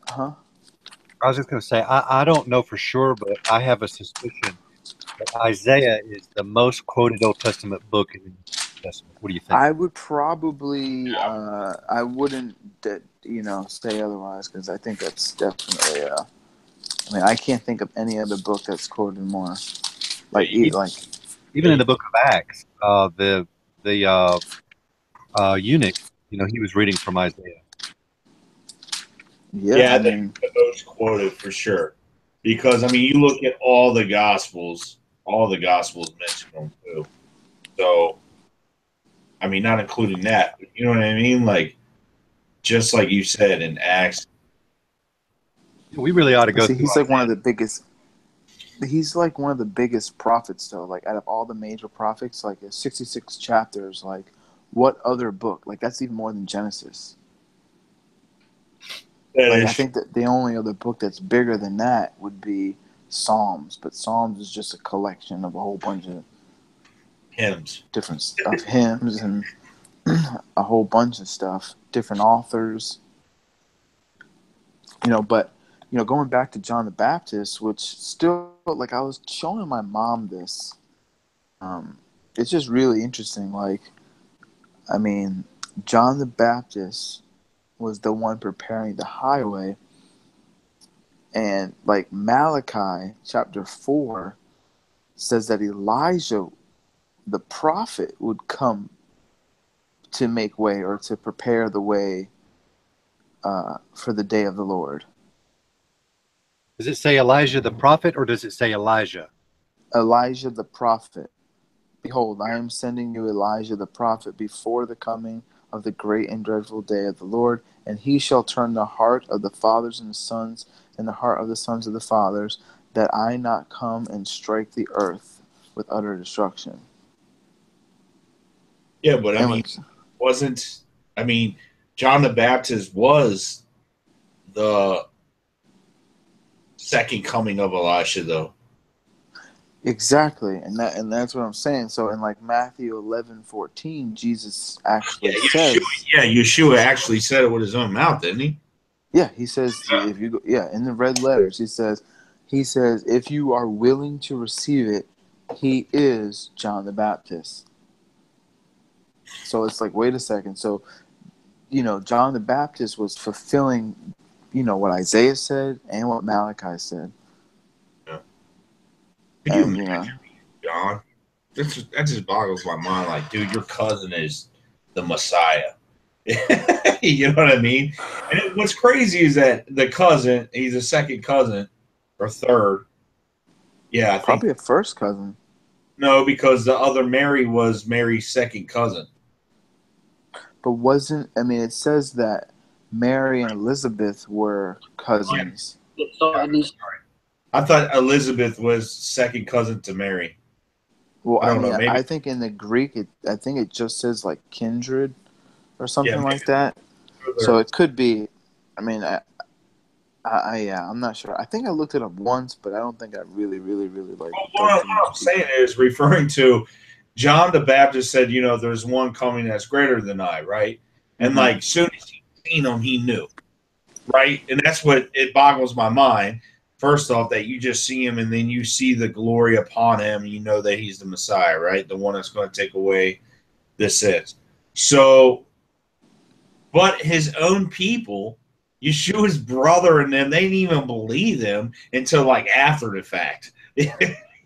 Huh? I was just going to say, I don't know for sure, but I have a suspicion that Isaiah is the most quoted Old Testament book in the New Testament. What do you think? I would probably, I wouldn't, say otherwise because I think that's definitely. I mean, I can't think of any other book that's quoted more. Like, E- like, Even in the book of Acts, the eunuch, he was reading from Isaiah. yeah. Yeah, I I think mean, it's the most quoted for sure. Because I mean, you look at all the Gospels mention them too. So I mean, not including that, but you know what I mean? Like just like you said in Acts. We really ought to go see, through he's like one of Isaiah. the biggest. He's like one of the biggest prophets, though. Like, out of all the major prophets, like, 66 chapters. Like, what other book? Like, that's even more than Genesis. That Like, I is think that the only other book that's bigger than that would be Psalms, but Psalms is just a collection of a whole bunch of hymns. different of hymns and a whole bunch of stuff, different authors. But going back to John the Baptist, which still, like, I was showing my mom this. It's just really interesting. Like, I mean, John the Baptist was the one preparing the highway, and like Malachi chapter 4 says that Elijah, the prophet, would come to make way or to prepare the way for the day of the Lord. Does it say Elijah the prophet or does it say Elijah? Elijah the prophet. Behold, I am sending you Elijah the prophet before the coming of the great and dreadful day of the Lord, and he shall turn the heart of the fathers and the sons, and the heart of the sons of the fathers, that I not come and strike the earth with utter destruction. Yeah, but I And mean, like, wasn't I mean, John the Baptist was the second coming of Elisha, though. exactly, and that's what I'm saying. So in like Matthew 11:14, Jesus actually says, Yeah, Yeshua actually said it with his own mouth, didn't he? yeah, he says, if you go, yeah, in the red letters, he says, if you are willing to receive it, he is John the Baptist. So it's like, wait a second. So, John the Baptist was fulfilling, what Isaiah said and what Malachi said. Yeah. Could you And, imagine, John? That just boggles my mind. Like, dude, your cousin is the Messiah. You know what I mean? And what's crazy is that the cousin, he's a second cousin or third. Yeah, I think probably a first cousin. no, because the other Mary was Mary's second cousin. But I mean, it says that Mary and Elizabeth were Yeah, cousins. yeah, sorry. I thought Elizabeth was second cousin to Mary. Well, I I don't know. mean, Maybe. I think in the Greek, I think it just says like kindred or Yeah, something maybe like that. So they're. it could be. I mean, yeah, I'm not sure. I think I looked it up once, but I don't think I really, really, really like Well, dug what too much I'm deep. saying is referring to John the Baptist said, there's one coming that's greater than I, right? And Mm-hmm. like soon as he seen him, he knew, right? And that's what it boggles my mind. First off, that you just see him and then you see the glory upon him, and you know that he's the Messiah, right? The one that's going to take away the sins. So, but his own people, Yeshua's brother and them, they didn't even believe him until like after the fact.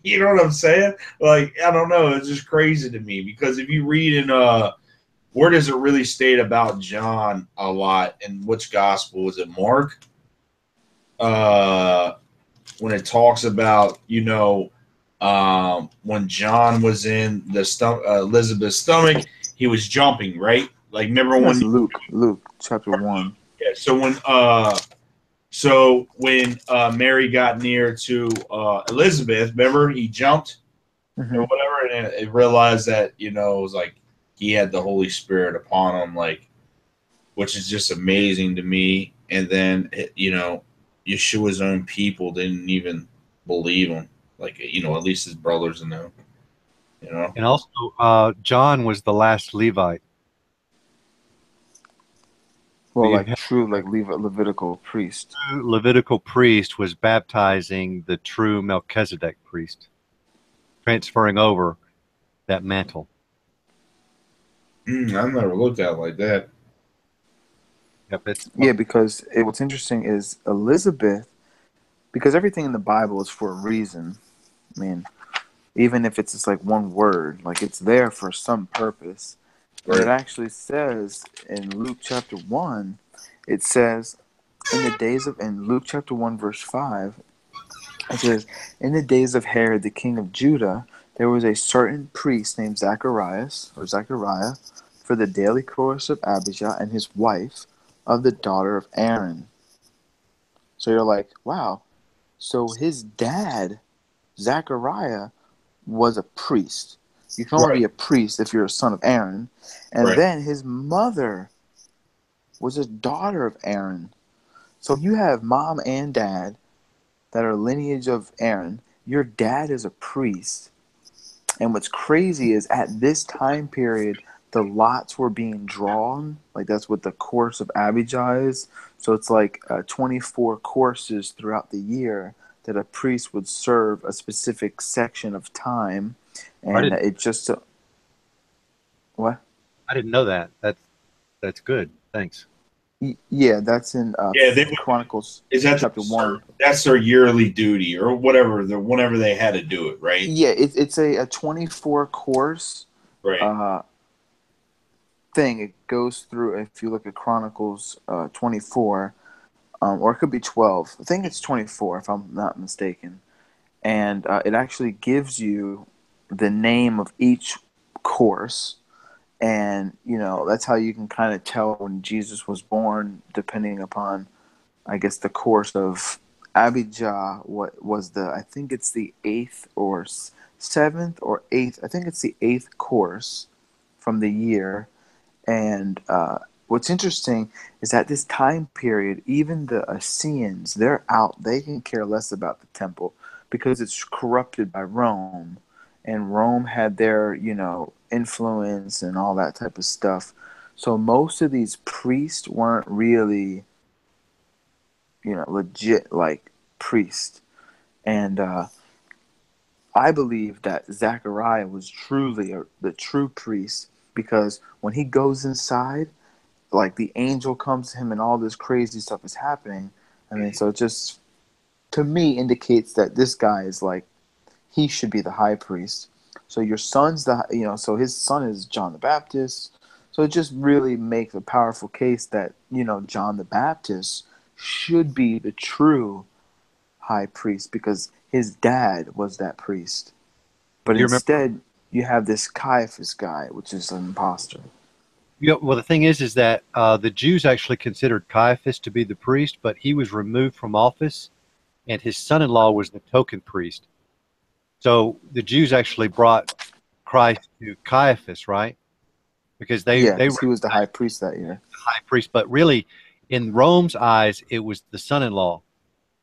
You know what I'm saying? Like, I don't know. It's just crazy to me because if you read in where does it really state about John a lot and which gospel is it? Mark? Uh when it talks about, when John was in the Elizabeth's stomach, he was jumping, right? Like remember when That's Luke chapter 1. yeah, so when Mary got near to Elizabeth, remember he jumped or Mm-hmm. whatever, and it realized that it was like he had the Holy Spirit upon him, like which is just amazing to me. And then Yeshua's own people didn't even believe him, like at least his brothers and them, you know. And also, John was the last Levite. Well, You like had true, like Levitical priest. a Levitical priest was baptizing the true Melchizedek priest, transferring over that mantle. I've never looked at it like that. Yep, it's Yeah, because what's interesting is Elizabeth, because everything in the Bible is for a reason. I mean, even if it's just like one word, like it's there for some purpose. And it Right. actually says in Luke chapter 1, it says, in Luke chapter 1, verse 5, it says, in the days of Herod, the king of Judah, there was a certain priest named Zacharias, or Zechariah, for the daily course of Abijah and his wife, of the daughter of Aaron. So you're like, wow. So his dad, Zachariah, was a priest. You can only Right. be a priest if you're a son of Aaron. And Right. then his mother was a daughter of Aaron. So you have mom and dad that are lineage of Aaron. Your dad is a priest. And what's crazy is at this time period, the lots were being drawn. Like that's what the course of Abijah is. So it's like 24 courses throughout the year that a priest would serve a specific section of time. I And didn't it just, what? I didn't know that. That's good. Thanks. Yeah, that's in Yeah, they would. Chronicles Is that chapter 1. that's their yearly duty or whatever? Whenever they had to do it, right? Yeah, it's a 24 course Right. uh, thing. It goes through, if you look at Chronicles 24, or it could be 12. I think it's 24 if I'm not mistaken. And it actually gives you the name of each course. And, that's how you can kind of tell when Jesus was born, depending upon, I guess, the course of Abijah. What was I think it's the eighth or seventh or eighth. I think it's the eighth course from the year. And what's interesting is at this time period, even the Assyrians, they're out. They can care less about the temple because it's corrupted by Rome. And Rome had their, influence and all that type of stuff. So most of these priests weren't really, legit like priests. And I believe that Zechariah was truly the true priest because when he goes inside, like the angel comes to him and all this crazy stuff is happening. I mean, so it just to me indicates that this guy is like he should be the high priest. So your son's so his son is John the Baptist. So it just really makes a powerful case that, John the Baptist should be the true high priest because his dad was that priest. But Do you remember? instead, you have this Caiaphas guy, which is an imposter. Well, the thing is that the Jews actually considered Caiaphas to be the priest, but he was removed from office, and his son-in-law was the token priest. So the Jews actually brought Christ to Caiaphas, right? Because Yeah, they because were he was the high priest that year. the high priest, but really, in Rome's eyes, it was the son-in-law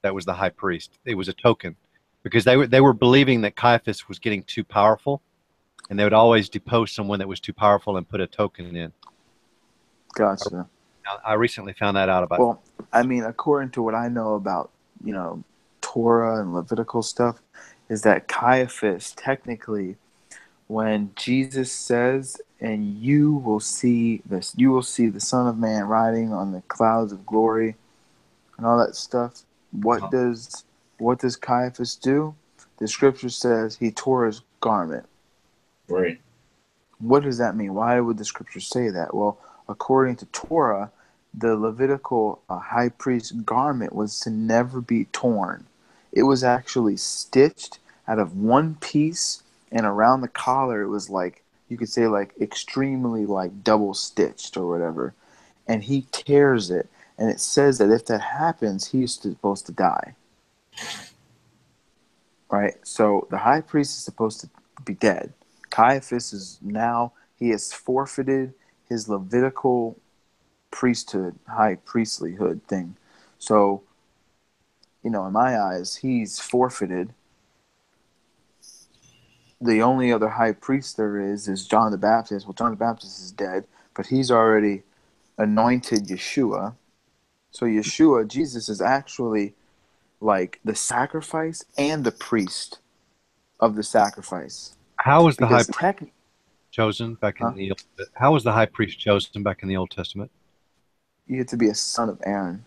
that was the high priest. It was a token, because they were believing that Caiaphas was getting too powerful, and they would always depose someone that was too powerful and put a token in. Gotcha. I recently found that out about. Well, I mean, according to what I know about, you know, Torah and Levitical stuff, is that Caiaphas technically, when Jesus says, "And you will see this, you will see the Son of Man riding on the clouds of glory," and all that stuff. What Uh-huh. does Caiaphas do? The scripture says he tore his garment. Right. What does that mean? Why would the scripture say that? Well, according to Torah, the Levitical high priest garment was to never be torn. It was actually stitched out of one piece, and around the collar, it was like you could say like extremely like double stitched or whatever. And he tears it, and it says that if that happens, he's supposed to die. Right? So the high priest is supposed to be dead. Caiaphas is now, he has forfeited his Levitical priesthood, high priestlyhood thing. So, in my eyes, he's forfeited. The only other high priest there is John the Baptist. Well, John the Baptist is dead, but he's already anointed Yeshua. So Yeshua, Jesus, is actually like the sacrifice and the priest of the sacrifice. How was the high Because priest chosen back in huh? the How was the high priest chosen back in the Old Testament? You get to be a son of Aaron.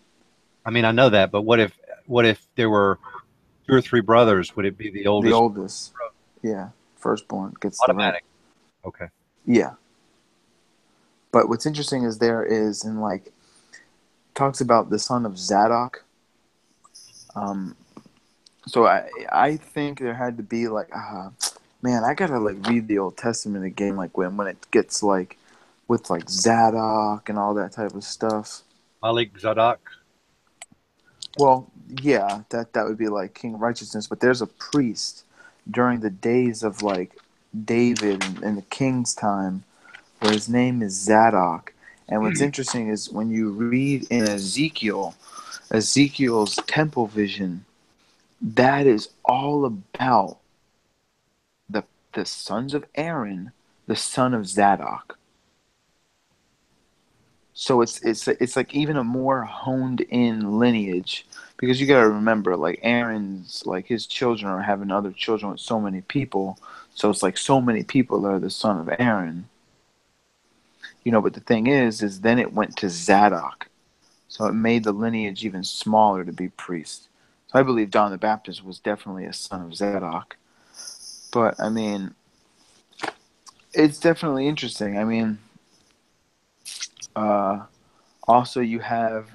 I mean, I know that, but what if there were two or three brothers? Would it be the The oldest? oldest. Yeah. Firstborn gets the right. Automatic. Okay. Yeah. But what's interesting is there is in like talks about the son of Zadok. Um, so I think there had to be like man, I gotta like read the Old Testament again, like when it gets like with like Zadok and all that type of stuff. Malik Zadok. Well, yeah, that would be like King of Righteousness, but there's a priest during the days of like David and the king's time where his name is Zadok. And what's interesting is when you read in Ezekiel's temple vision, that is all about the the sons of Aaron, the son of Zadok. So it's like even a more honed in lineage because you got to remember like Aaron's like his children are having other children with so many people, so it's like so many people are the son of Aaron. But the thing is then it went to Zadok, so it made the lineage even smaller to be priest. So I believe John the Baptist was definitely a son of Zadok. But I mean, it's definitely interesting. I mean, uh, also you have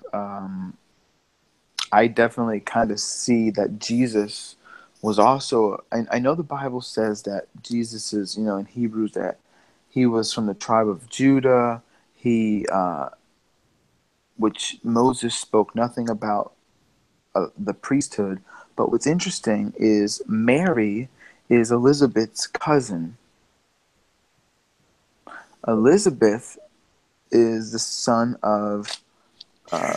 I definitely kind of see that Jesus was also. I know the Bible says that Jesus is, in Hebrews that he was from the tribe of Judah. He, which Moses spoke nothing about the priesthood. But what's interesting is Mary is Elizabeth's cousin. Elizabeth is the son of uh,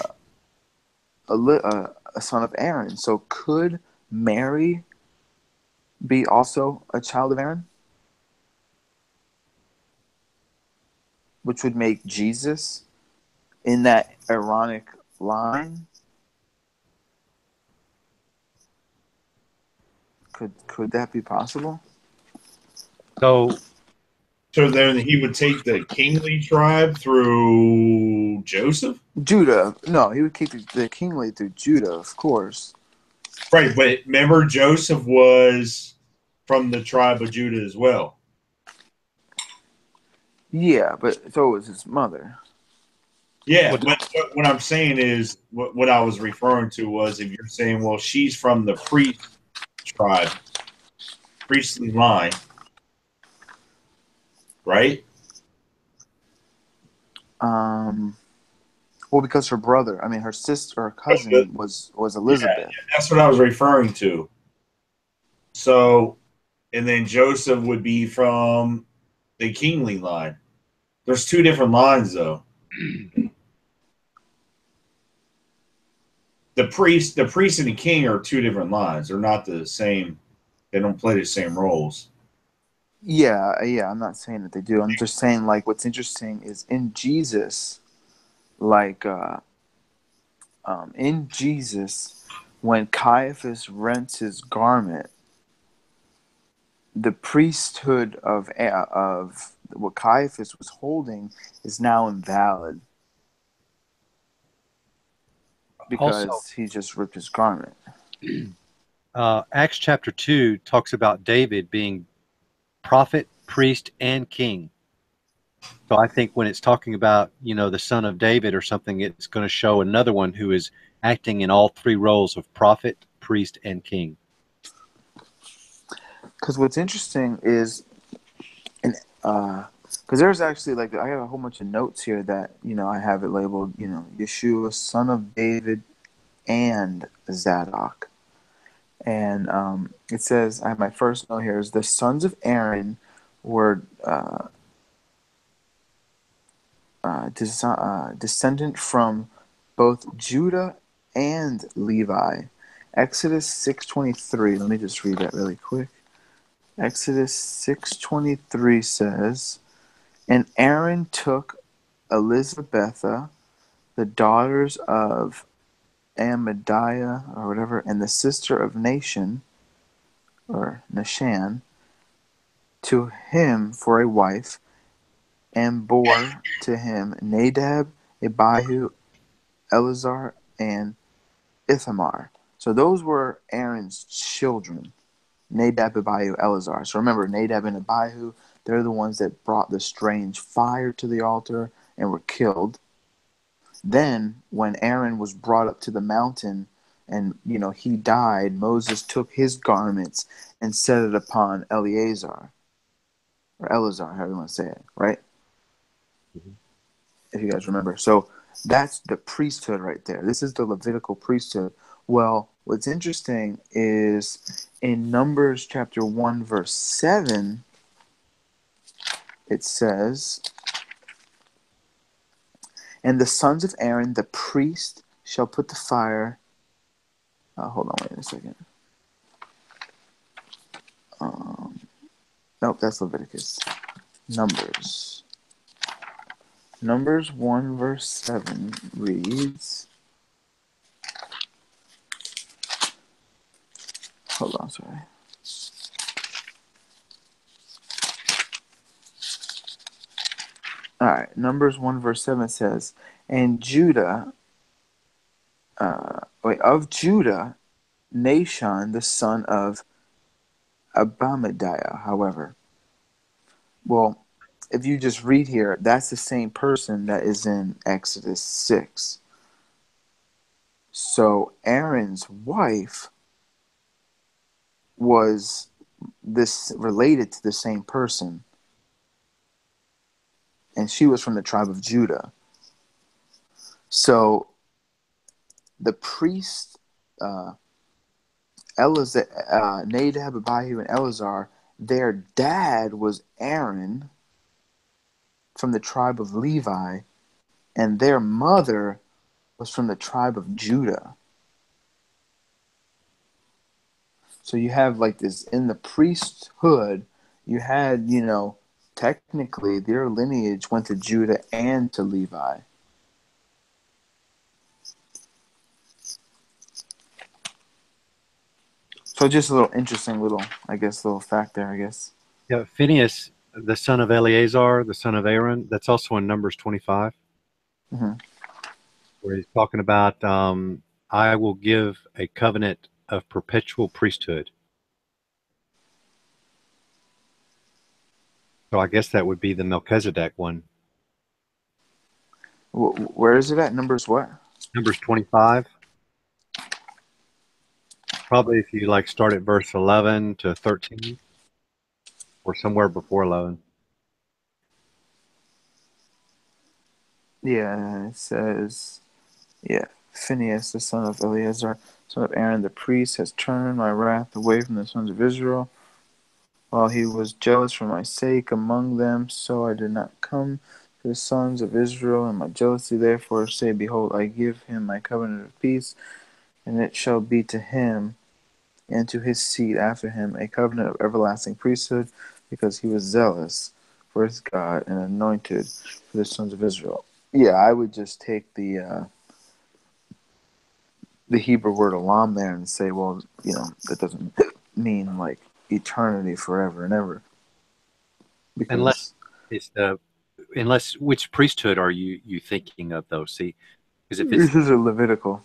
a son of Aaron. So could Mary be also a child of Aaron, which would make Jesus in that Aaronic line? Could that be possible? So So then he would take the kingly tribe through Joseph? Judah. No, he would keep the kingly through Judah, of course. Right, but remember Joseph was from the tribe of Judah as well. Yeah, but so was his mother. Yeah, what but what I'm saying is what I was referring to was if you're saying, well, she's from the priest tribe, priestly line, right? Um, well, because her sister, her But cousin was yeah, Elizabeth. that's what I was referring to. So, and then Joseph would be from the kingly line. There's two different lines though. The priest and the king are two different lines. They're not the same. They don't play the same roles. Yeah, yeah. I'm not saying that they do. I'm just saying like what's interesting is in Jesus, like in Jesus, when Caiaphas rents his garment, the priesthood of what Caiaphas was holding is now invalid also because he just ripped his garment. Acts chapter 2 talks about David being prophet, priest, and king. So I think when it's talking about, the son of David or something, it's going to show another one who is acting in all three roles of prophet, priest, and king. Because what's interesting is, and because there's actually like I have a whole bunch of notes here that I have it labeled Yeshua, son of David, and Zadok. And it says, I have my first note here is the sons of Aaron were descendant from both Judah and Levi. Exodus 6:23. Let me just read that really quick. Exodus 6:23 says, "And Aaron took Elizabetha, the daughters of Amadiah or whatever, and the sister of Nashon or Nashan, to him for a wife, and bore to him Nadab, Abihu, Eleazar, and Ithamar. So those were Aaron's children, Nadab, Abihu, Eleazar. So remember, Nadab and Abihu, they're the ones that brought the strange fire to the altar and were killed. Then, when Aaron was brought up to the mountain and, he died, Moses took his garments and set it upon Eleazar, or Eleazar, however you want to say it, right? Mhm. If you guys remember. So that's the priesthood right there. This is the Levitical priesthood. Well, what's interesting is in Numbers chapter 1, verse 7, it says, "And the sons of Aaron, the priest, shall put the fire." Hold on, wait a second. Nope, that's Leviticus. Numbers. Numbers 1, verse 7 reads. Hold on, sorry. All right, Numbers 1, verse 7 says, "And Judah, of Judah, Nashon, the son of Abamadiah, however." Well, if you just read here, that's the same person that is in Exodus 6. So Aaron's wife was this related to the same person, and she was from the tribe of Judah. So the priest, Nadab, Abihu, and Eleazar, their dad was Aaron from the tribe of Levi, and their mother was from the tribe of Judah. So you have like this in the priesthood, you had, technically their lineage went to Judah and to Levi. So just a little interesting little fact there, I guess. Yeah, Phineas, the son of Eleazar, the son of Aaron, that's also in Numbers 25, Hmm. where he's talking about, I will give a covenant of perpetual priesthood. So I guess that would be the Melchizedek one. Where is it at? Numbers what? Numbers 25. Probably if you like start at verse 11 to 13 or somewhere before 11. Yeah, it says, yeah, Phineas, the son of Eleazar, son of Aaron the priest, has turned my wrath away from the sons of Israel, while he was jealous for my sake among them, so I did not come to the sons of Israel in my jealousy. Therefore say, behold, I give him my covenant of peace, and it shall be to him and to his seed after him a covenant of everlasting priesthood, because he was zealous for his God and anointed for the sons of Israel. Yeah, I would just take the Hebrew word olam there and say, well, that doesn't mean like eternity forever and ever, Unless because it's the unless which priesthood are you thinking of though? See, because this is a Levitical.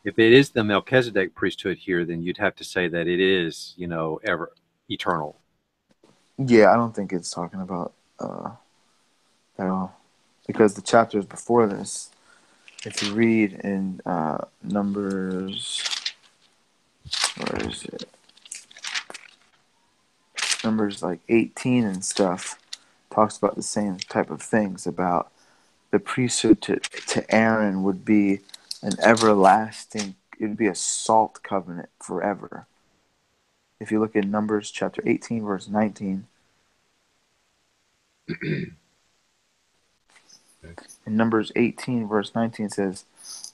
if it is the Melchizedek priesthood here, then you'd have to say that it is, ever eternal. Yeah, I don't think it's talking about at all, because the chapters before this, if you read in Numbers, where is it? Numbers like 18 and stuff, talks about the same type of things about the priesthood to Aaron would be an everlasting, it would be a salt covenant forever. If you look at Numbers chapter 18, verse 19, in Numbers 18, verse 19 says,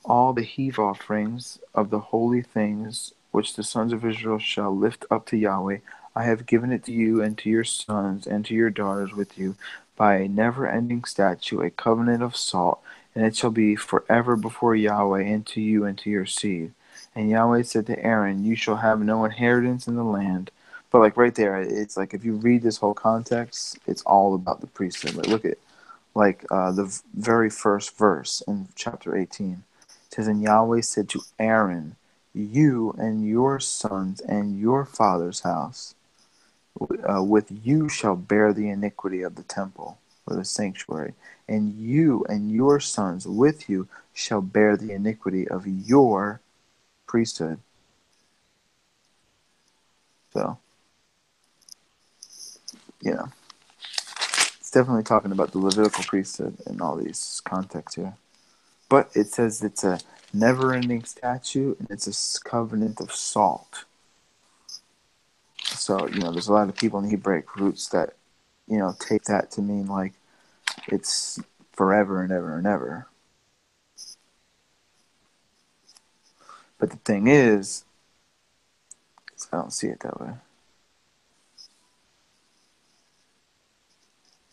all the heave offerings of the holy things which the sons of Israel shall lift up to Yahweh, I have given it to you and to your sons and to your daughters with you by a never-ending statute, a covenant of salt, and it shall be forever before Yahweh and to you and to your seed. And Yahweh said to Aaron, you shall have no inheritance in the land. But like right there, it's like if you read this whole context, it's all about the priesthood. Like look at the very first verse in chapter 18. It says, and Yahweh said to Aaron, you and your sons and your father's house, with you shall bear the iniquity of the temple or the sanctuary, and you and your sons with you shall bear the iniquity of your priesthood. So, you know, it's definitely talking about the Levitical priesthood in all these contexts here. But it says it's a never-ending statute and it's a covenant of salt. So, there's a lot of people in Hebraic roots that, take that to mean like it's forever and ever and ever. But the thing is, I don't see it that way.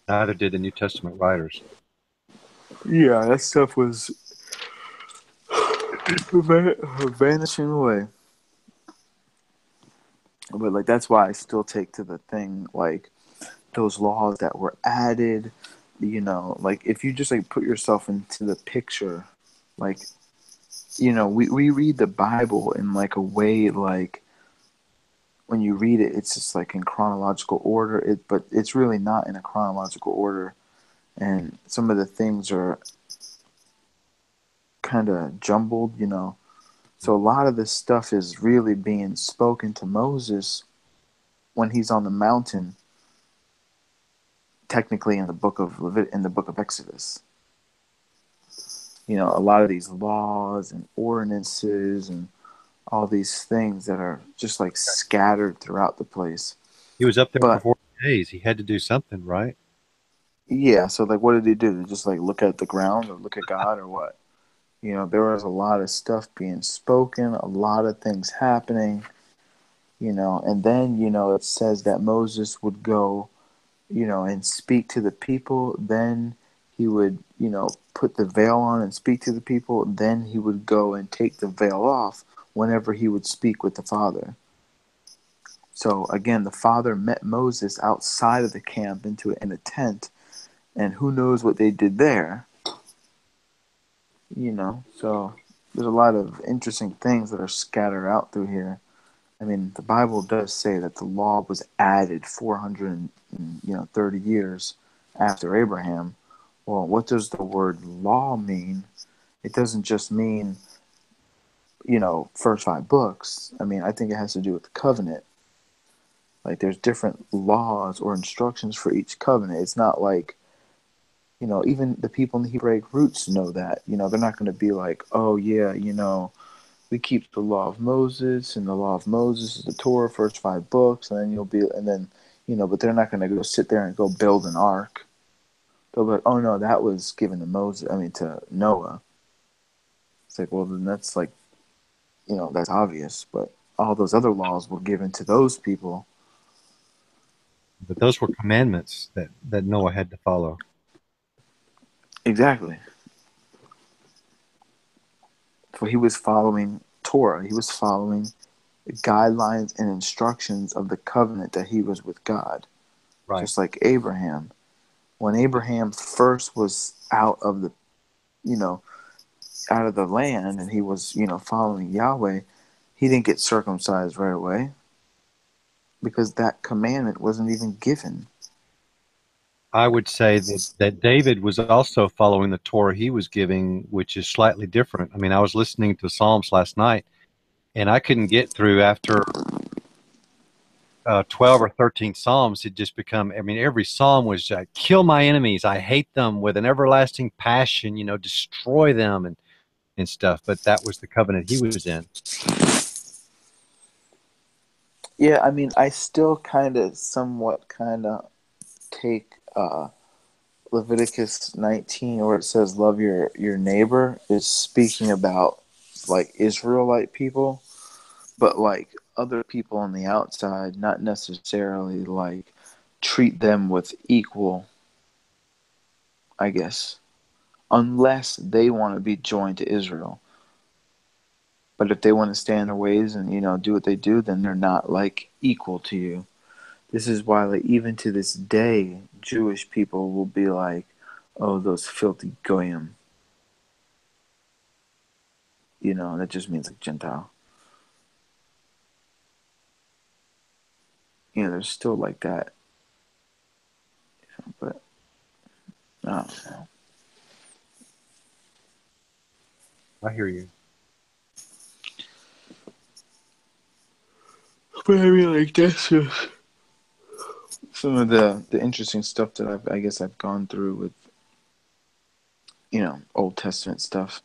Neither did the New Testament writers. Yeah, that stuff was vanishing away. But like that's why I still take to the thing like those laws that were added, like if you just like put yourself into the picture, like we read the Bible in like a way like when you read it it's just like in chronological order, but it's really not in a chronological order, and some of the things are kind of jumbled, so a lot of this stuff is really being spoken to Moses when he's on the mountain, technically in the book of Exodus. A lot of these laws and ordinances and all these things that are just like scattered throughout the place. He was up there for But 40 days. He had to do something, right? yeah, so like what did he do? Just like look at the ground or look at God or what? There was a lot of stuff being spoken, a lot of things happening, and then, it says that Moses would go, and speak to the people. Then he would, put the veil on and speak to the people. Then he would go and take the veil off whenever he would speak with the Father. So again, the Father met Moses outside of the camp in a tent, and who knows what they did there. So there's a lot of interesting things that are scattered out through here. I mean, the Bible does say that the law was added 430 years after Abraham. Well, what does the word law mean? It doesn't just mean, first 5 books. I mean, I think it has to do with the covenant. Like, there's different laws or instructions for each covenant. It's not like, even the people in the Hebraic roots know that. They're not going to be like, oh, yeah, we keep the law of Moses, and the law of Moses is the Torah, first 5 books, and then but they're not going to go sit there and go build an ark. They'll be like, oh no, that was given to Noah. It's like, well, then that's like, that's obvious, but all those other laws were given to those people. But those were commandments that Noah had to follow. Exactly. So he was following Torah. He was following the guidelines and instructions of the covenant that he was with God. Right. Just like Abraham. When Abraham first was out of the land, and he was, following Yahweh, he didn't get circumcised right away because that commandment wasn't even given. I would say that David was also following the Torah he was giving, which is slightly different. I mean, I was listening to Psalms last night, and I couldn't get through after 12 or 13 Psalms. It just become, I mean, every Psalm was kill my enemies. I hate them with an everlasting passion, destroy them and stuff. But that was the covenant he was in. Yeah, I mean, I still somewhat take Leviticus 19, where it says love your neighbor, is speaking about like Israelite people, but like other people on the outside, not necessarily like treat them with equal I guess, unless they want to be joined to Israel. But if they want to stay in their ways and do what they do, then they're not like equal to you. This is why, like, even to this day, Jewish people will be like, "Oh, those filthy goyim." That just means like Gentile. They're still like that. But I don't know. I hear you. But I mean, like, that's just some of the interesting stuff that I guess I've gone through with Old Testament stuff.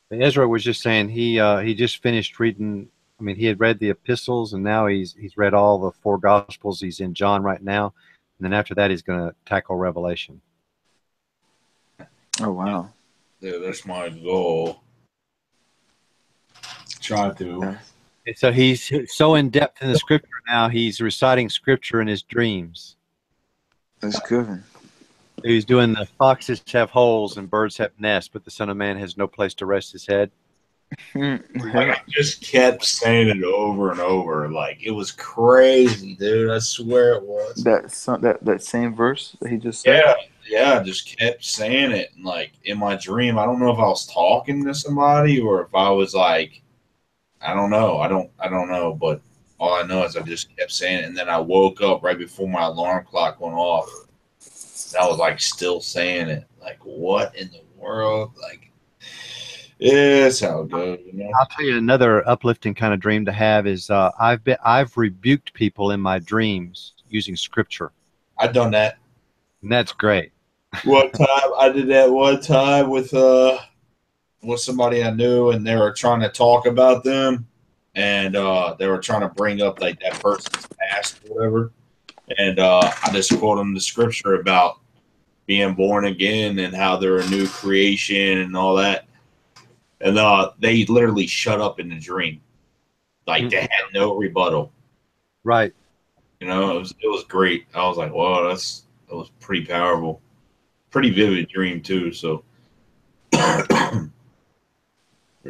Ezra was just saying he just finished reading. I mean, he had read the epistles, and now he's read all the four gospels. He's in John right now, and then after that, he's going to tackle Revelation. Oh wow! Yeah, that's my goal. Try to. Yeah. And so he's so in depth in the scripture now. He's reciting scripture in his dreams. That's good. He's doing the foxes have holes and birds have nests, but the Son of Man has no place to rest his head. Like, I just kept saying it over and over. Like, it was crazy, dude. I swear it was. That same verse that he just said. Yeah. I just kept saying it. And like in my dream, I don't know if I was talking to somebody or if I was like, I don't know. I don't know. But all I know is I just kept saying it, and then I woke up right before my alarm clock went off. And I was like still saying it. Like, what in the world? Like, it's how it goes, I'll tell you another uplifting kind of dream to have is I've rebuked people in my dreams using scripture. I've done that. And that's great. One time I did that one time with somebody I knew, and they were trying to talk about them, and they were trying to bring up like that person's past or whatever, and I just quote them the scripture about being born again and how they're a new creation and all that, and they literally shut up in the dream, like they had no rebuttal. Right. It was great. I was like, wow, that was pretty powerful, pretty vivid dream too. So for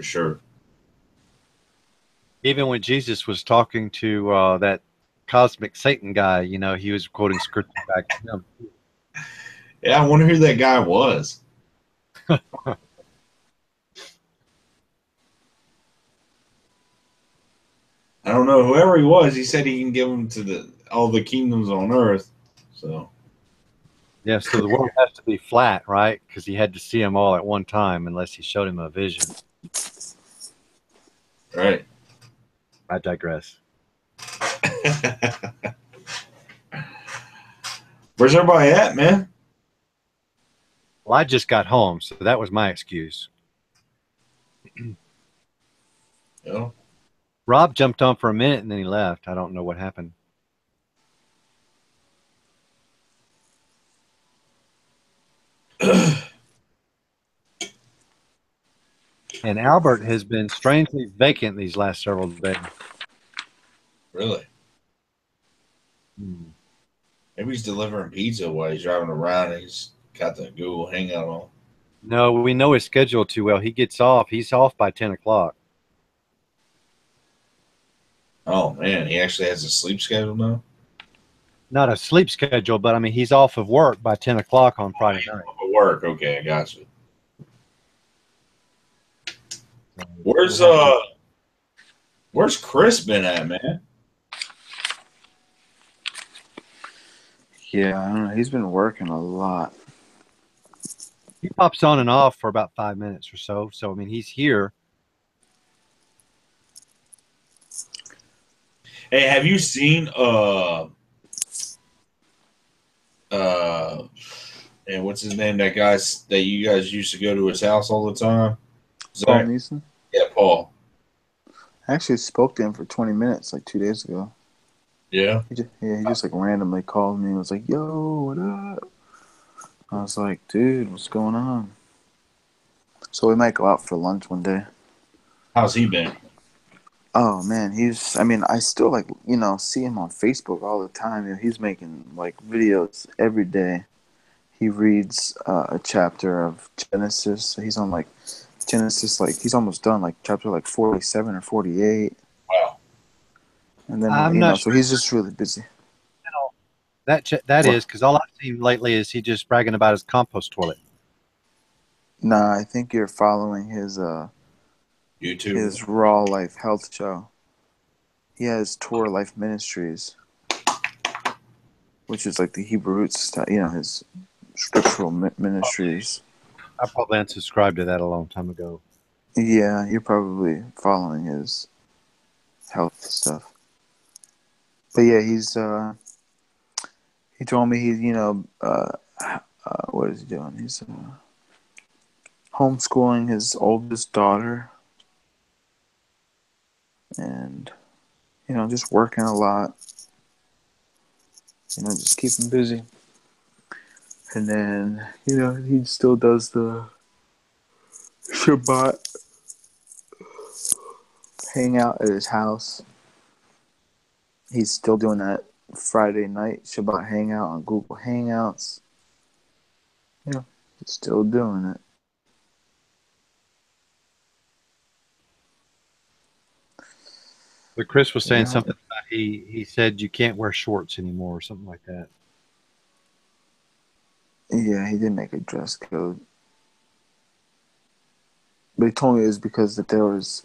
sure. Even when Jesus was talking to that cosmic Satan guy, he was quoting scripture back to him. Yeah, I wonder who that guy was. I don't know. Whoever he was, he said he can give them to all the kingdoms on earth. So yeah, so the world has to be flat, right? Because he had to see them all at one time, unless he showed him a vision. Right. I digress. Where's everybody at, man? Well, I just got home, so that was my excuse. Yeah. Rob jumped on for a minute and then he left. I don't know what happened. And Albert has been strangely vacant these last several days. Really? Maybe he's delivering pizza while he's driving around and he's got the Google Hangout on. No, we know his schedule too well. He gets off. He's off by 10 o'clock. Oh, man. He actually has a sleep schedule now? Not a sleep schedule, but I mean, he's off of work by 10 o'clock on Friday night. Work. Okay, I got you. Where's Chris been at, man? Yeah, I don't know. He's been working a lot. He pops on and off for about 5 minutes or so. So, I mean, he's here. Hey, have you seen and what's his name? That guy that you guys used to go to his house all the time? Paul Neeson? Yeah, Paul. I actually spoke to him for 20 minutes like 2 days ago. Yeah? He just like randomly called me and was like, yo, what up? I was like, dude, what's going on? So we might go out for lunch one day. How's he been? Oh, man, I still like, see him on Facebook all the time. He's making like videos every day. he reads a chapter of Genesis. He's on like Genesis, like he's almost done, like chapter like 47 or 48, Wow. and then I'm not so sure he's just really busy. that What? is because all I've seen lately is he just bragging about his compost toilet. Nah, I think you're following YouTube. his Raw Life Health show. He has Tour Life Ministries, which is like the Hebrew roots style, his scriptural ministries. I probably unsubscribed to that a long time ago. Yeah, you're probably following his health stuff. But yeah, he told me he's what is he doing? He's homeschooling his oldest daughter, and just working a lot. Just keep him busy. And then he still does the Shabbat hangout at his house. He's still doing that Friday night Shabbat hangout on Google Hangouts. He's still doing it. But Chris was saying Yeah, something about he said you can't wear shorts anymore or something like that. yeah, he did make a dress code, but he told me it was because that there was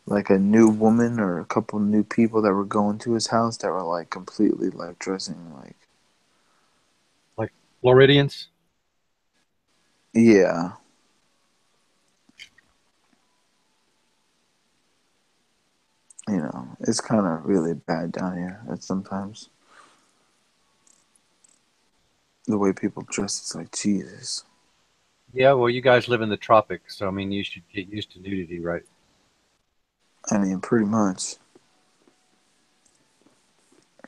like a new woman or a couple new people that were going to his house that were like completely like dressing like, Like Floridians. yeah, it's kind of really bad down here. That sometimes the way people dress is like Jesus. Yeah, well, you guys live in the tropics, so I mean, you should get used to nudity, right? I mean, pretty much.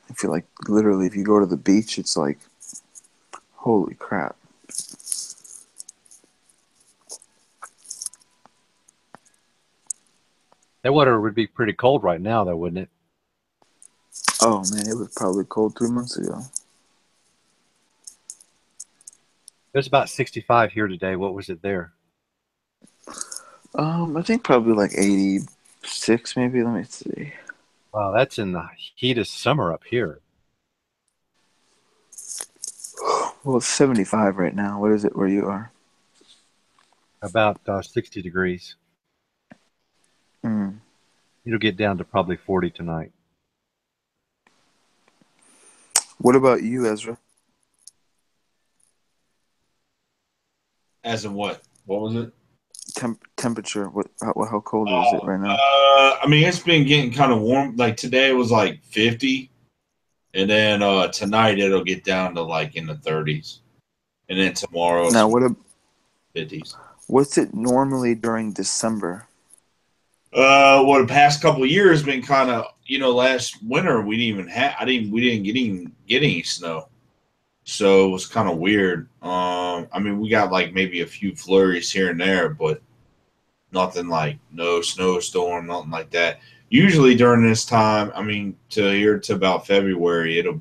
I feel like literally, if you go to the beach, it's like, holy crap. That water would be pretty cold right now, though, wouldn't it? Oh man, it was probably cold 3 months ago. It was about 65 here today. What was it there? I think probably like 86, maybe. Let me see. Wow, that's in the heat of summer up here. Well, it's 75 right now. What is it where you are? About 60 degrees. Mm. It'll get down to probably 40 tonight. What about you, Ezra? As in what? What was it? Temperature. How cold is it Oh, right now? I mean, it's been getting kind of warm. Like today it was like 50, and then tonight it'll get down to like in the 30s, and then tomorrow it's Now, 50s. what's it normally during December? Well, the past couple of years been kind of, last winter we didn't even have, we didn't get any snow, so it was kind of weird. I mean, we got like maybe a few flurries here and there, but nothing like no snowstorm, nothing like that. Usually during this time, I mean, to here to about February, it'll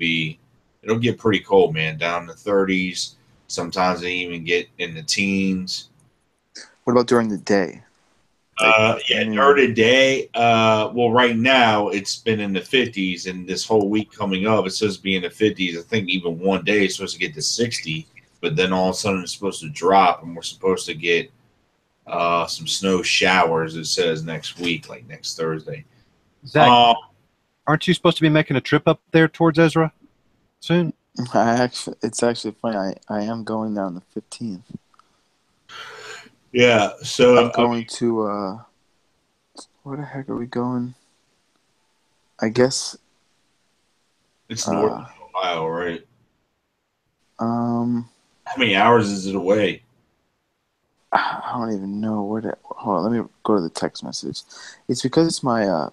get pretty cold, man, down in the 30s. Sometimes they even get in the teens. What about during the day? Like, Yeah, during the day. Well, right now it's been in the 50s, and this whole week coming up, it's supposed to be in the 50s. I think even one day it's supposed to get to 60, but then all of a sudden it's supposed to drop, and we're supposed to get some snow showers. It says next week, like next Thursday. Zach, aren't you supposed to be making a trip up there towards Ezra soon? it's actually funny. I am going there on the 15th. Yeah, so I'm going to where the heck are we going? I guess it's north uh of Ohio, right? um How many hours is it away? I don't even know where to. Hold on, let me go to the text message. It's because it's my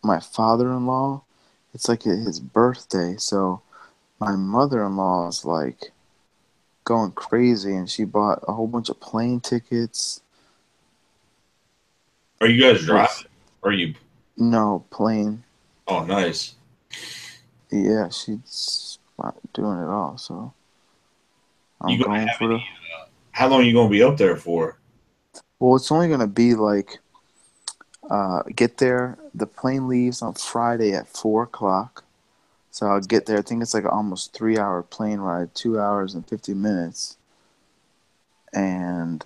father-in-law. It's like his birthday, so my mother-in-law is like going crazy, and she bought a whole bunch of plane tickets. Are you guys It's driving? Are you? no plane. Oh, nice. Yeah, she's doing it all. So I'm You gonna going have for the. any? How long you gonna be up there for? Well, it's only gonna be like get there. The plane leaves on Friday at 4 o'clock. So I'll get there. I think it's like an almost 3 hour plane ride, 2 hours and 50 minutes, and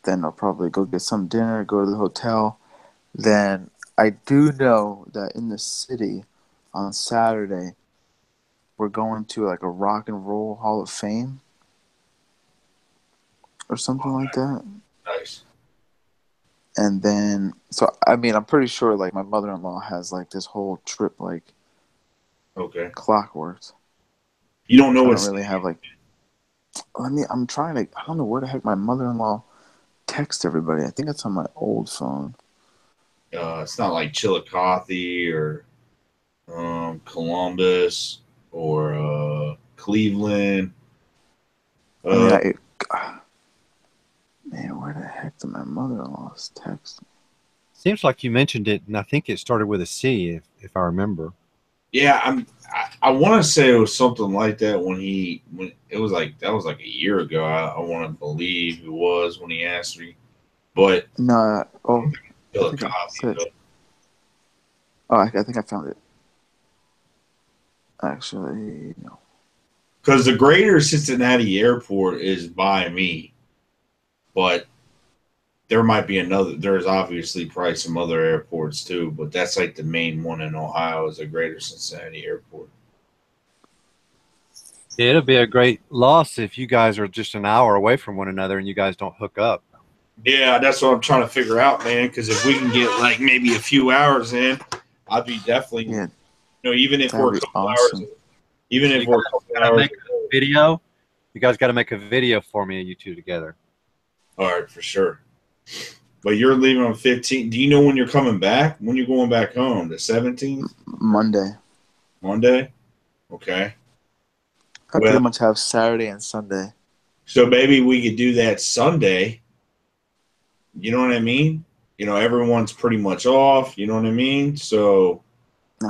then I'll probably go get some dinner, go to the hotel. Then I do know that in the city on Saturday we're going to like a rock and roll Hall of Fame or something like that. Nice. And then, so I mean, I'm pretty sure like my mother-in-law has like this whole trip like Okay. clockwork. You don't know I don't what's. really have like. I'm trying to. I don't know where the heck my mother-in-law text everybody. I think it's on my old phone. It's not like Chillicothe or Columbus or Cleveland. I mean, Uh, man, where the heck did my mother-in-law's text? Seems like you mentioned it, and I think it started with a C, if I remember. yeah, I want to say it was something like that when it was like that was like a year ago. I want to believe it was when he asked me, but No, oh, I think I Chillicothe said. though. Oh, I think I found it. Actually, no. Because the greater Cincinnati airport is by me, but there might be another. There's obviously probably some other airports too, but that's like the main one in Ohio is the greater Cincinnati airport. Yeah, it'll be a great loss if you guys are just an hour away from one another and you guys don't hook up. Yeah, that's what I'm trying to figure out, man. Because if we can get like maybe a few hours in, I'd be definitely, Yeah, even if we're that'd a be couple hours, awesome. even if You we're a guys couple gotta hours. make a video. You guys got to make a video for me, you two together. All right, for sure. But you're leaving on 15th. Do you know when you're coming back? When you're going back home? The 17th, Monday. Monday. Okay. I Well, pretty much have Saturday and Sunday. so maybe we could do that Sunday. You know what I mean? Everyone's pretty much off. You know what I mean? So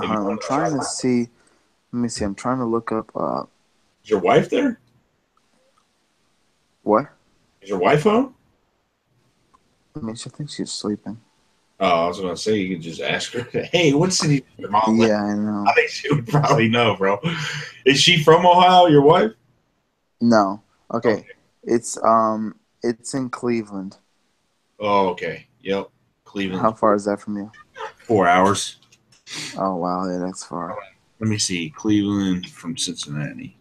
if you I'm want to try, trying to see. Let me see. I'm trying to look up. is your wife there? What? Is your wife home? I mean, I think she's sleeping. Oh, I was gonna say you could just ask her. Hey, what city? Your mom live? Yeah, I know. I think she would probably know, bro. Is she from Ohio? Your wife? No. Okay. Okay. It's in Cleveland. Oh, okay. Yep. How Cleveland's far is that from you? 4 hours. Oh wow, yeah, that's far. Let me see. Cleveland from Cincinnati.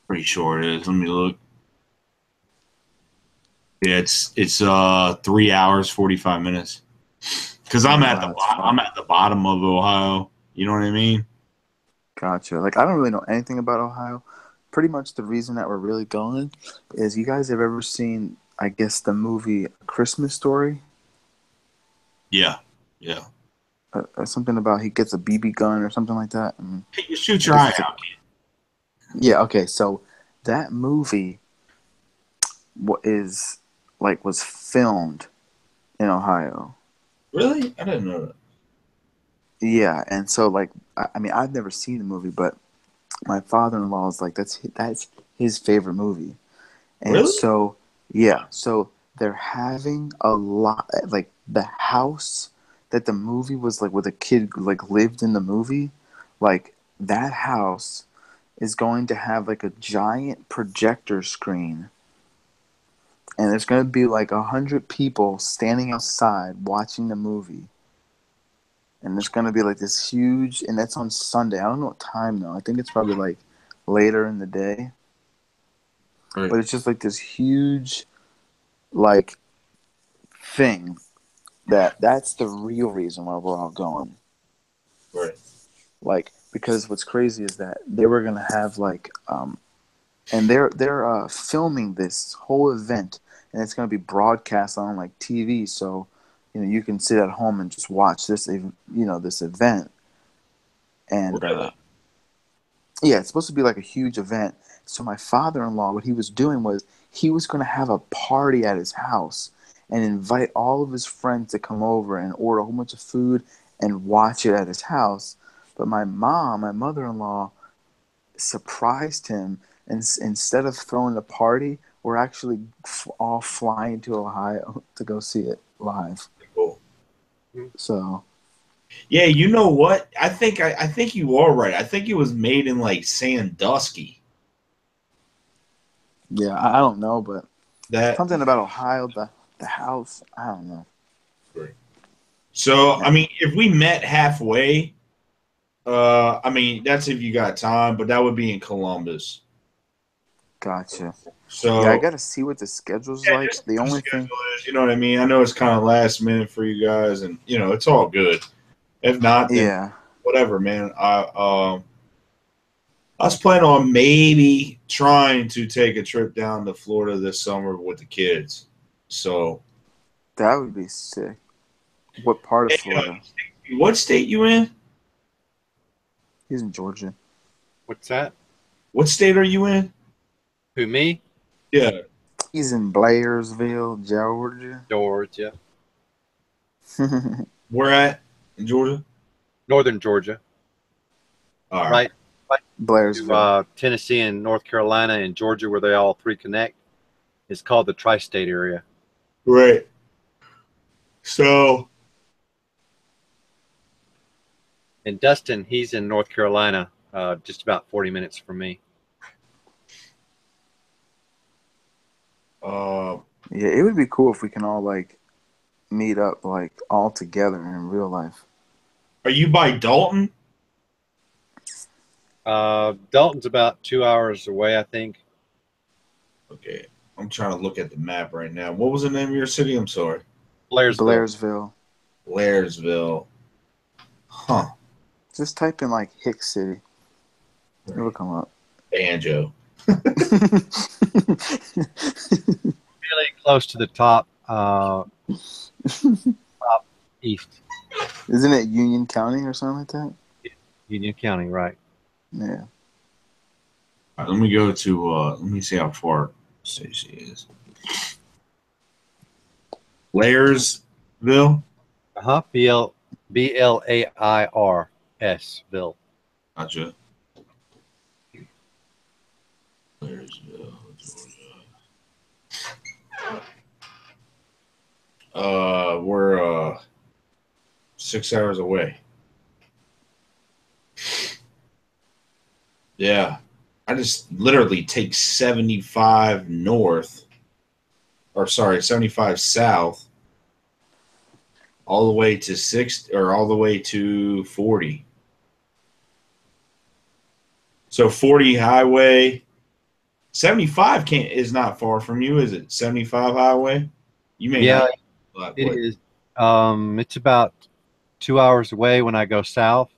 Pretty sure it is. Let me look. Yeah, it's 3 hours 45 minutes. Because Oh wow, that's I'm far. at the bottom of Ohio. You know what I mean? Gotcha. Like I don't really know anything about Ohio. Pretty much the reason that we're really going is you guys have ever seen, I guess, the movie Christmas Story? Yeah. Yeah. Something about he gets a BB gun or something like that. Hey, you shoot I your guess eye it's like out. yeah. Okay, so that movie was filmed in Ohio. Really? I didn't know that. Yeah, and so like I mean I've never seen the movie, but my father-in-law is like that's his favorite movie. And Really? so, yeah, so they're having a lot, like the house that the movie was like, where the kid like lived in the movie, like that house is going to have like a giant projector screen, and there's going to be like 100 people standing outside watching the movie, and it's going to be like this huge, and that's on Sunday. I don't know what time though. I think it's probably like later in the day, Right. but it's just like this huge like thing that's the real reason why we're all going. Right. Like because what's crazy is that they were gonna have like and they're filming this whole event, and it's gonna be broadcast on like TV, so you can sit at home and just watch this event. And Really? yeah, it's supposed to be like a huge event. So my father-in-law, what he was doing was he was going to have a party at his house and invite all of his friends to come over and order a whole bunch of food and watch it at his house. But my mother-in-law, surprised him, and instead of throwing a party, we're actually all flying to Ohio to go see it live. Cool. So Yeah, you know what? I think you are right. I think it was made in like Sandusky. yeah, I don't know, but That something about Ohio, the house, I don't know. so Yeah, I mean, if we met halfway, I mean that's if you got time, but that would be in Columbus. gotcha. Yeah, I So gotta see what the schedule's yeah, like. just The the only thing, schedule is, you know what I mean. I know it's kind of last minute for you guys, and you know it's all good. If not, then yeah, whatever, man. I was planning on maybe trying to take a trip down to Florida this summer with the kids. So, that would be sick. What part of hey, Florida? what state you in? He's in Georgia. What's that? What state are you in? Who, me? Yeah, He's in Blairsville, Georgia. Georgia. where at in Georgia? Northern Georgia. All right, Right. Right to Blairsville. Tennessee and North Carolina and Georgia, where they all three connect. It's called the tri-state area. right. So, And Dustin, he's in North Carolina, just about 40 minutes from me. uh, Yeah, it would be cool if we can all like meet up like all together in real life. are you by Dalton? Dalton's about 2 hours away, I think. Okay, I'm trying to look at the map right now. What was the name of your city? I'm sorry, Blairsville. Blairsville. Blairsville. Huh? Just type in like Hick City. It'll come up. Banjo. Really close to the top, top east, Isn't it Union County or something like that? Union County, right? Yeah. All right, let me go to. Let me see how far Stacey is. Blairsville. Uh-huh. Blairs Ville. Gotcha. Blairsville, Georgia. We're 6 hours away. Yeah, I just literally take 75 north, or sorry, 75 south, all the way to all the way to 40. So 40 highway, 75 can't is not far from you, is it? 75 highway. You may not Yeah, go that it quick. is. It's about 2 hours away when I go south.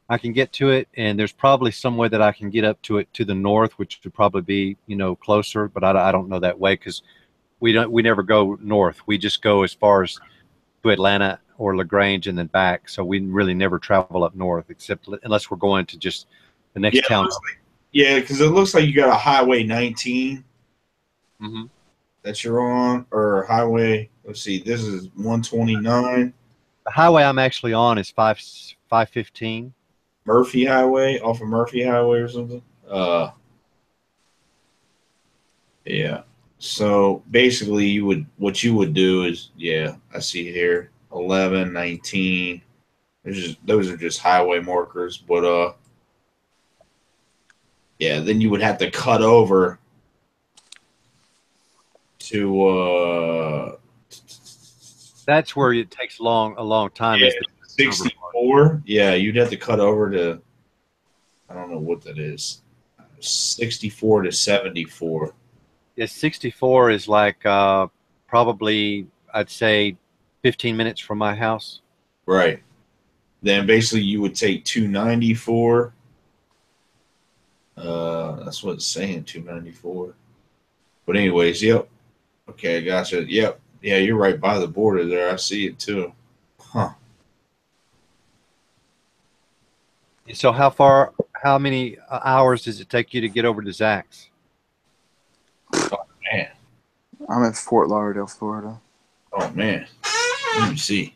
I can get to it, and there's probably some way that I can get up to it to the north, which would probably be, closer. But I don't know that way because we never go north. We just go as far as to Atlanta or LaGrange and then back. So we really never travel up north, except unless we're going to just the Yeah, next town. yeah, because it looks like you got a highway 19 Mm-hmm. that you're on, or highway. Let's see, this is 129 The highway I'm actually on is 515. Murphy Highway, off of Murphy Highway or something. Yeah. So basically, what you would do is, yeah, I see here 11, 19. Those are just highway markers, but yeah, then you would have to cut over to That's where it takes a long time. yeah, Is the 64. Yeah, you'd have to cut over to, I don't know what that is, 64 to 74. Yeah, 64 is like probably I'd say 15 minutes from my house. Right. Then basically you would take 294. That's what it's saying, 294. But anyways, yep. Okay, gotcha. Yep. Yeah, you're right by the border there. I see it too. Huh. So how many hours does it take you to get over to Zach's? Man. I'm in Fort Lauderdale, Florida. Oh man. Let me see.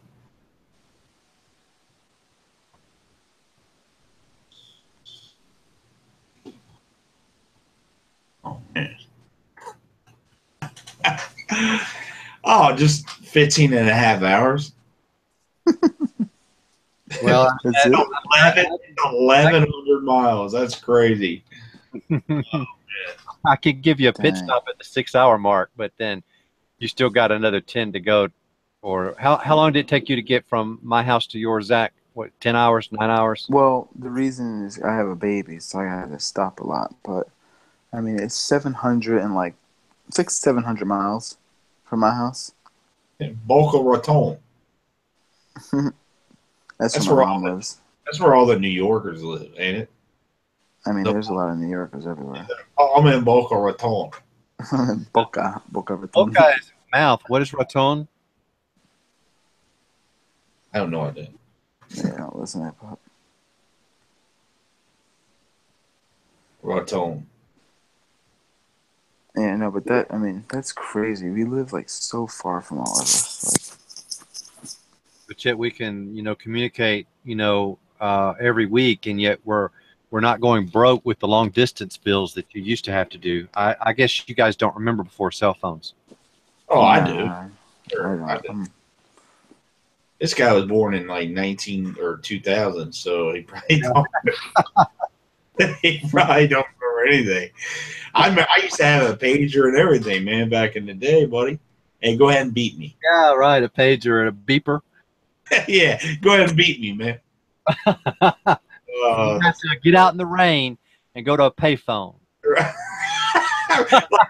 Oh man. Oh, just 15 and a half hours. Well, That's it. 1,100 miles. That's crazy. I could give you a pit Dang. stop at the 6 hour mark, but then you still got another 10 to go. Or how long did it take you to get from my house to yours, Zach? What, 10 hours, 9 hours? Well, the reason is I have a baby, so I had to stop a lot. But I mean, it's 700 and like 700 miles from my house. Boca Raton. That's That's where my where all mom the lives. that's where all the New Yorkers live, ain't it? I mean, The there's a lot of New Yorkers everywhere. Oh, I'm in Boca Raton. Boca Raton. Boca is mouth. What is Raton? I have no idea. Yeah, don't listen to hip hop. Raton. Yeah, no, but I mean, that's crazy. We live like so far from all of us. But yet we can, communicate, every week, and yet we're not going broke with the long distance bills that you used to have to do. I guess you guys don't remember before cell phones. Oh, I do. Nah, I Sure, I don't. do. This guy was born in like 19 or 2000, so he probably don't. He probably don't remember anything. I used to have a pager and everything, man, back in the day, buddy. Hey, go ahead and beat me. Yeah, right. A pager and a beeper. Yeah, go ahead and beat me, man. You have to get out in the rain and go to a payphone. Like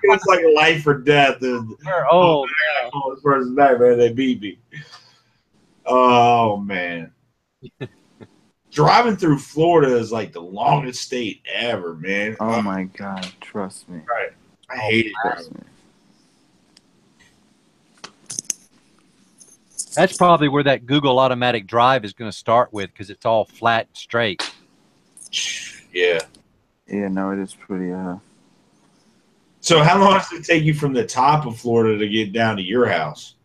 it's like a life or death. And, We're oh, old. man, I call this person back, man. They beat me. Oh man, driving through Florida is like the longest state ever, man. Oh my God, trust me. Right. I hate it. Trust me. That's probably where that Google automatic drive is going to start with, because it's all flat and straight. Yeah. Yeah, no, it is pretty. So how long does it take you from the top of Florida to get down to your house?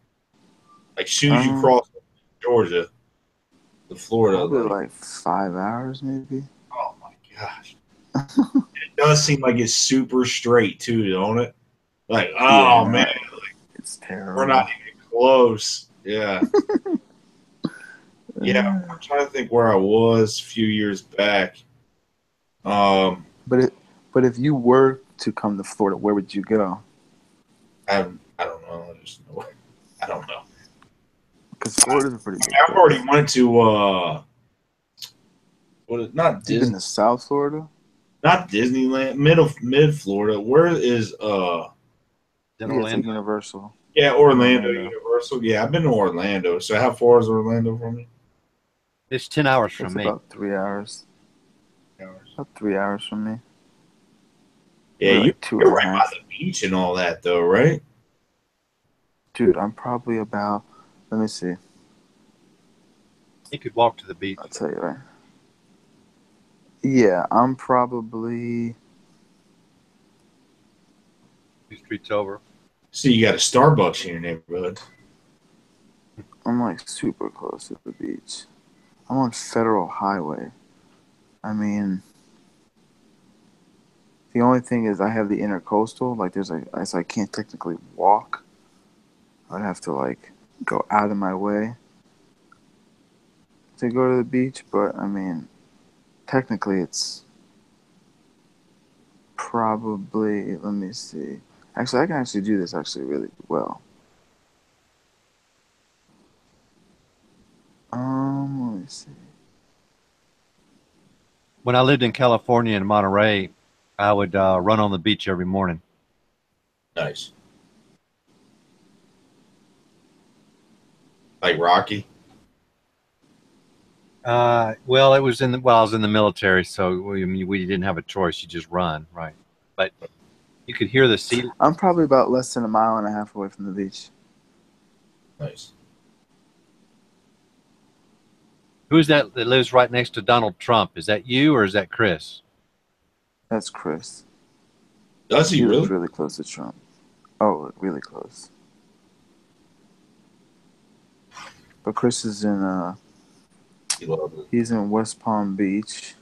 Like as soon as you cross Georgia, to Florida, Probably like 5 hours, maybe. oh my gosh, it does seem like it's super straight too, don't it? Like, oh Yeah, no, man, it's terrible. we're not even close. Yeah, yeah. I'm trying to think where I was a few years back. But if you were to come to Florida, where would you go? I don't know. I don't know. Because Florida's a pretty big I've place. already went to not You've Disney, been to South Florida? not Disneyland, mid Florida. Where is Yeah, it's like Orlando. Universal. yeah, Orlando Universal. Yeah, I've been to Orlando. So how far is Orlando from me? It's 10 hours It's from me. about 3 hours. About 3 hours from me. Yeah, Like you're right by the beach and all that, though, right? Dude, I'm probably about. Let me see. You could walk to the beach. I'll tell you right. Yeah, I'm probably. 2 streets over. See, you got a Starbucks in your neighborhood. I'm like super close to the beach. I'm on Federal Highway. I mean, the only thing is I have the intercoastal. Like, so I can't technically walk. I'd have to like go out of my way to go to the beach. But I mean, technically, it's probably. Let me see. Actually, I can actually do this actually really well. Let me see. When I lived in California in Monterey, I would run on the beach every morning. Nice. Like Rocky. Well, it was I was in the military, so we didn't have a choice. You just run, right? But you could hear the sea. I'm probably about less than a mile and a half away from the beach. Nice. Who is that lives right next to Donald Trump? Is that you or is that Chris? That's Chris. Does he He really? lives really close to Trump. Oh, really close. But Chris is in He loves it. he's in West Palm Beach.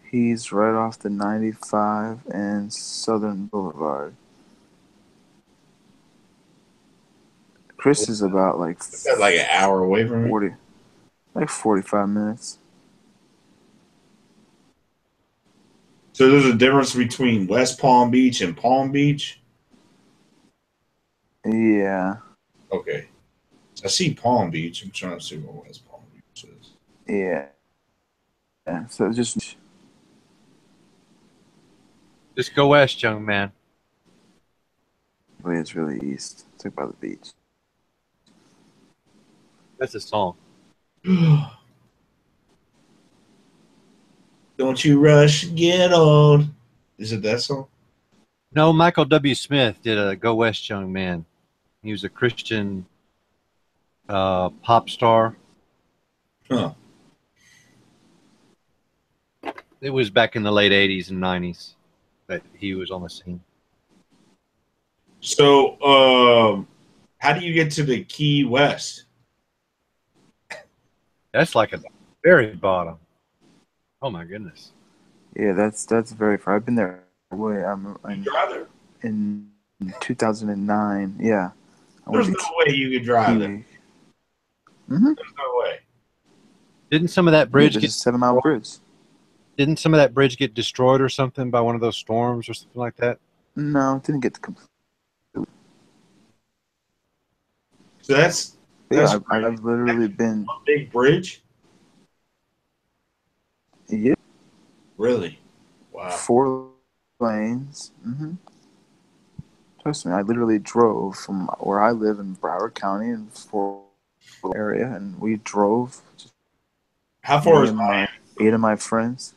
He's right off the 95 and Southern Boulevard. Chris is about like Is that like an hour away from me? 40, like 45 minutes. So there's a difference between West Palm Beach and Palm Beach? Yeah, Okay. I see Palm Beach. I'm trying to see what West Palm Beach is. yeah. So just Just go west, young man. it's really east. It's like by the beach. That's a song. Don't you rush, get old. Is it that song? No, Michael W. Smith did a "Go West, Young Man." He was a Christian pop star. Huh. It was back in the late '80s and '90s that he was on the scene. So, how do you get to the Key West? That's like at the very bottom. Oh my goodness! Yeah, that's very far. I've been there. Way You drive there? in 2009. Yeah, I There's went no to way you could drive there. Mm-hmm. There's no way. Didn't some of that Yeah, bridge there's get a 7 mile bridge. Didn't some of that bridge get destroyed or something by one of those storms or something like that? No, it didn't get to complete. So that's Yeah, crazy. I've literally been. A big bridge? Yeah, Really? Wow. 4 lanes. Mm-hmm. Trust me, I literally drove from where I live in Broward County in Fort area, and we drove. How far Me is and Miami? 8 of my friends.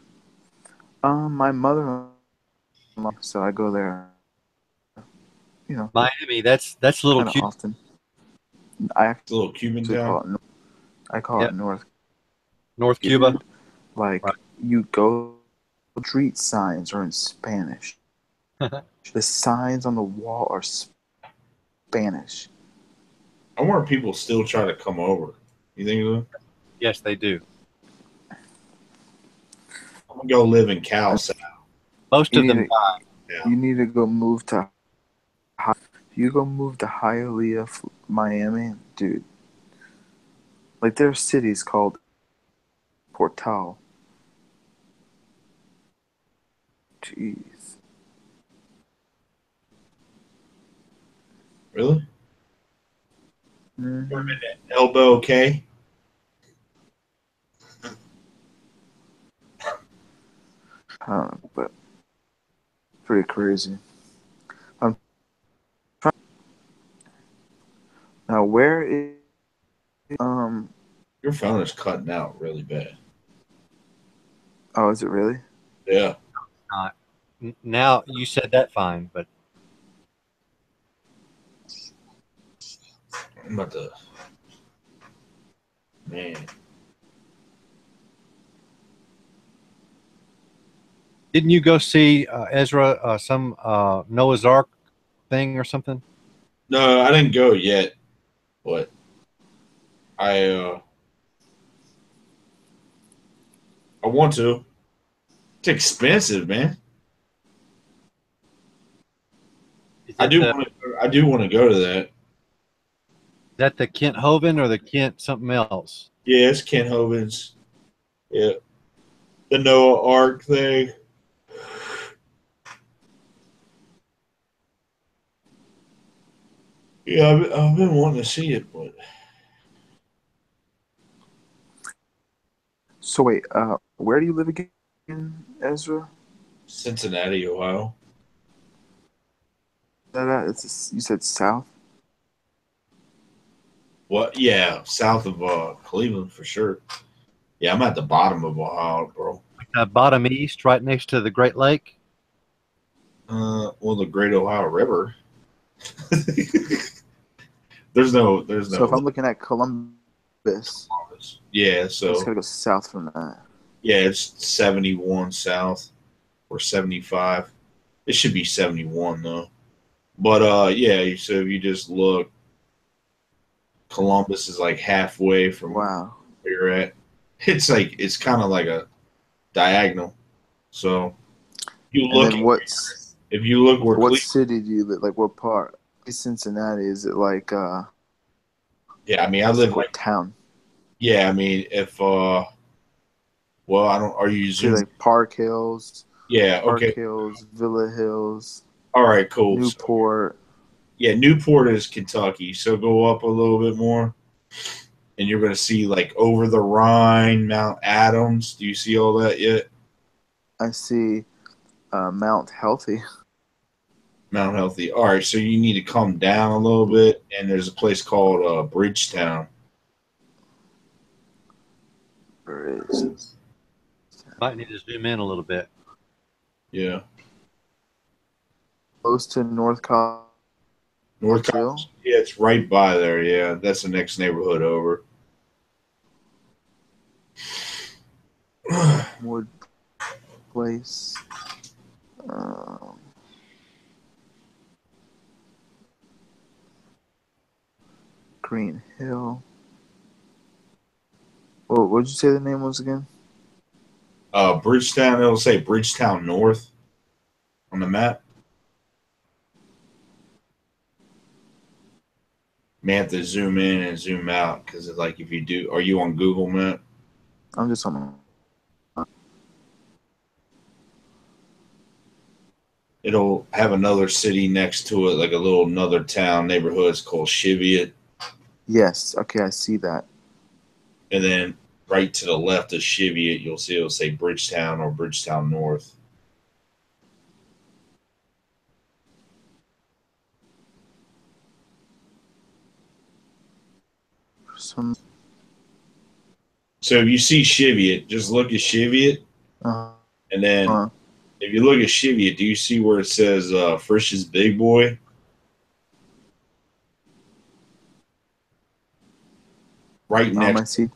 My mother, so I go there. You know, Miami. That's a little kind of cute. often. I It's a little Cuban actually town. call it. I call Yep. it North North Cuba. Cuba. Like Right. you go, street signs are in Spanish. The signs on the wall are Spanish. I wonder if people still try to come over. You think so? Yes, they do. I'm gonna go live in Cal South. Most You of need them to, die. you need to go move to. You go move to Hialeah, Miami, dude. Like there are cities called Portal. Jeez. Really? Mm-hmm. Elbow K? I don't know, but pretty crazy. I'm trying. Now, where is Your phone is cutting out really bad. Oh, is it really? Yeah. Not. Now you said that fine, but I'm about to. Man. didn't you go see Ezra some Noah's Ark thing or something? No, I didn't go yet, but I I want to. It's expensive, man. Is I it do want to go to that. that the Kent Hovind or the Kent something else? Yeah, it's Ken Hovind's. Yeah. The Noah Ark thing. Yeah, I've been wanting to see it, but So wait, where do you live again, Ezra? Cincinnati, Ohio. You said south. What? Yeah, south of Cleveland for sure. Yeah, I'm at the bottom of Ohio, bro. Bottom east, right next to the Great Lake. Well, the Great Ohio River. There's So if no. I'm looking at Columbus, Yeah, I just so gotta go south from that. yeah, it's 71 south or 75. It should be 71 though. But yeah, so if you just look, Columbus is like halfway from Wow. where you're at. It's kind of like a diagonal. So you And look then if you look where what Cleveland. city do you live? Like what part? Cincinnati. Is it like Yeah, I mean I live what like town? yeah, I mean if well I don't are you Say zooming? like Park Hills, Yeah, okay. Villa Hills, All right, cool. So Newport. yeah, Newport is Kentucky. So go up a little bit more and you're gonna see like over the Rhine, Mount Adams. Do you see all that yet? I see Mount Healthy. Mount Healthy. All right, so you need to come down a little bit, and there's a place called Bridgetown. Bridge. Might need to zoom in a little bit. Yeah, Close to North College North Hill. College. Yeah, it's right by there. Yeah, that's the next neighborhood over. Wood Place. Um, Green Hill. What did you say the name was again? Bridgetown. It'll say Bridgetown North on the map. May have to zoom in and zoom out because it's like if you do, are you on Google Map? I'm just on. It'll have another city next to it, like a little another town neighborhood. It's called Cheviot, Yes. Okay, I see that. and then right to the left of Cheviot, you'll see it'll say Bridgetown or Bridgetown North. Some. So if you see Cheviot, just look at Cheviot, Uh, and then uh, if you look at Cheviot, do you see where it says Frisch's Big Boy? I see.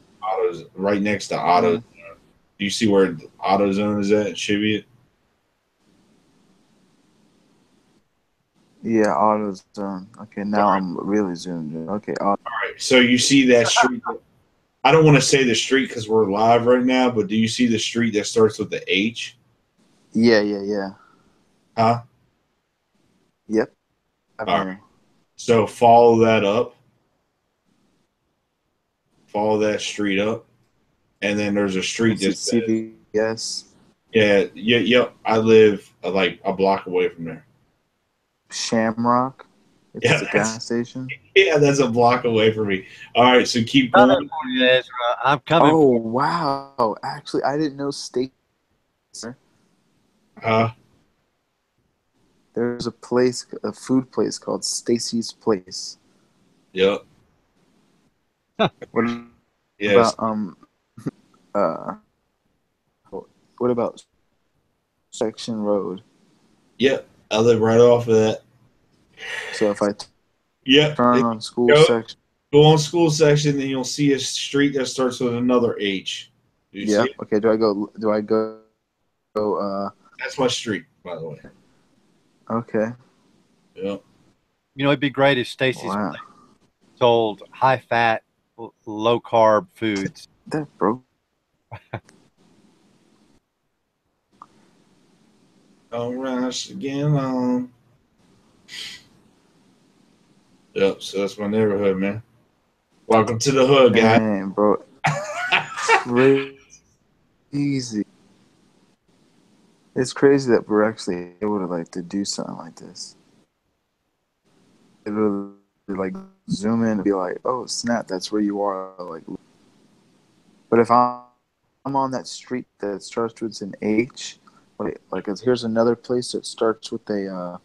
Right next to Autos. Uh, Do you see where AutoZone is at in Cheviot? yeah, AutoZone. Okay, now I'm really zoomed in. Okay, Right. So you see that street. I don't want to say the street because we're live right now, but do you see the street that starts with the H? yeah. Huh? Yep. All right. Avenue. So follow that up. Follow that street up, and then there's a I street see that says, CVS. yep. I live like a block away from there. Shamrock. Yeah, It's a gas station. that's a block away from me. All right, so keep Coming going. for you, Ezra. I'm coming Oh for wow! Actually, I didn't know state. Huh? There's a food place called Stacy's Place. Yep. What Yes. about uh what about Section Road? Yep. I live right off of that. So if I Yep. turn on school Go section, go on school section, then you'll see a street that starts with another H. Do you see yeah. it? Okay, do I go That's my street, by the way. okay. Yep. You know, it'd be great if Stacy's Wow. sold high fat, low carb foods. That broke. All right, again. Yep. So that's my neighborhood, man. Welcome to the hood, guys. Dang, bro. Crazy. It's crazy that we're actually able to like to do something like this. It really like zoom in and be like, oh snap, that's where you are. Like, but if I'm on that street that starts with an H, like here's another place that starts with a,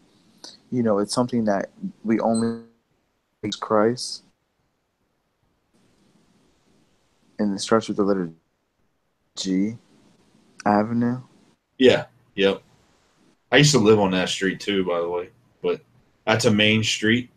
it's something that we only use Christ, and it starts with the letter G, Avenue. Yeah. Yep. I used to live on that street too, by the way. But that's a main street.